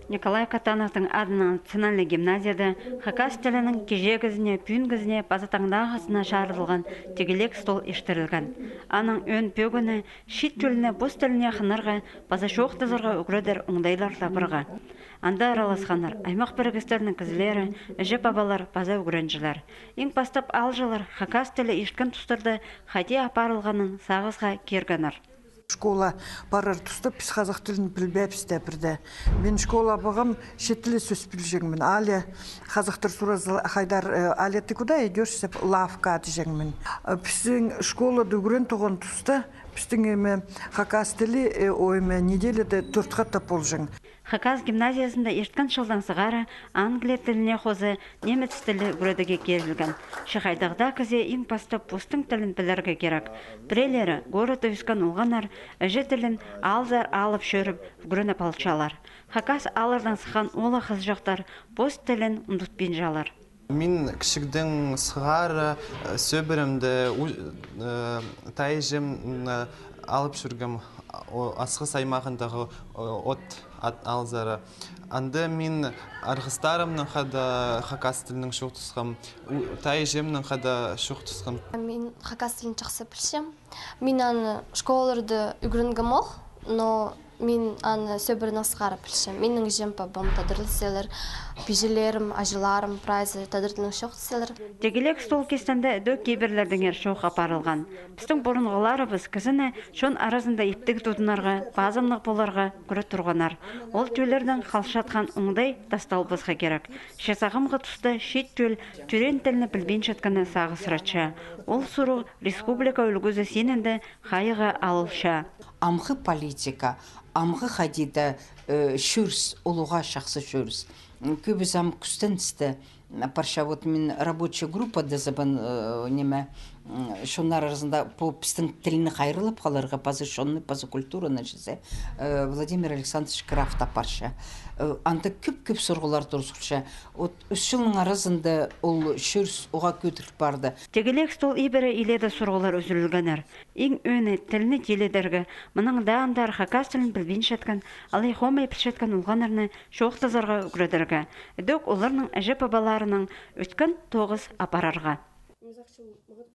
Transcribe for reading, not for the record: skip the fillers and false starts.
Николай Катановтың адының национальный гимназияда хакас тілінің кежегізіне, пүйінгізіне, базатаңдағысына шарылған тегелек стол ештірілген. Аның өн пөгіні шит төліне, бұс тіліне қынырға, база шоқтызырға үгірдер ұңдайлар табырға. Анда араласқанар, аймақ бірігістерінің кізілері, әжі бабалар, база үгіренжілер. Ең бастап алжылар хакас тілі ешткен тұстырды қайте апарылғанын сағызға кергенар. Школа барар тұста біз қазақ тілін білбәпсті бірді. Мен школа бағым шеттілі сөз білжеңмін. Али қазақтар сураз қайдар али ты куда идешь сеп лавка дежеңмін. Біздің школа дүгірен тұғын тұста біздің еме хакас тілі ойме неделеде 4 қатта болжың. Хакас гимназиясында ешткан жылдан сығары Англия тіліне қозы немец тілі үгіредіге керілген. Шықайдағда кізе ең бастап бұстың тілін білерге керек. Бірелері город өскан ұлғанар, әжі тілін алзар алып шөріп үгірені палчалар. Хакас алырдан сыған олы қыз жақтар бұс тілін ұмдытпен жалар. Мен кішігдің сығары сөбірімді тайжым алып жүргім асқыс аймағындағы от алзары. Анды мен арғыстарымның қада хакас тілінің шоқтысқым, тайжымның қада шоқтысқым. Мен хакас тілін жақсы білшем. Мен аны школаларды үгіренгім ол, но мен аны сөбірін асқары білшем. Менің жем бабам тадырлыселер, бежелерім, ажыларым, прайзы тадырдының шоқтыселер. Тегелек стол кестенде дөк кейбірлердің шоқ апарылған. Біздің бұрынғыларыбыз кізіні шон арасында иптік тұтынарға, базымлық боларға күрі тұрғанар. Ол төлердің қалшатқан ұңдай тасталбызға керек. Шесағымғы тұсты шет төл түрен тіліні білбен шатканы сағы сұрача. Ол сұру республика үлгізі сенінді қайығы алылша. Амғы политика, амғы қадида шүрс, олуға шақсы шүрс. Көбіз ам күстеністі. Парша вот мен рабочая группа дезабан неме шонар арасында по пістің тіліні қайрылып қаларға пазы шонны, пазы культураны жізе Владимир Александрович Крафта парша. Анда көп сұрғылар тұрсықша. Үш жылның арасында ол шүрс оға көтіріп барды. Тегелек стол ибірі иледі сұрғылар үзілілгенер. Ең өні тіліні теледергі, мұның дағандар хакас тілін білбен шатқан, алай хомай пішеткен ұлғанарыны шоқтызарға үгіредергі. Дөк оларының әжі бабаларының өткен тоғыз апарарға.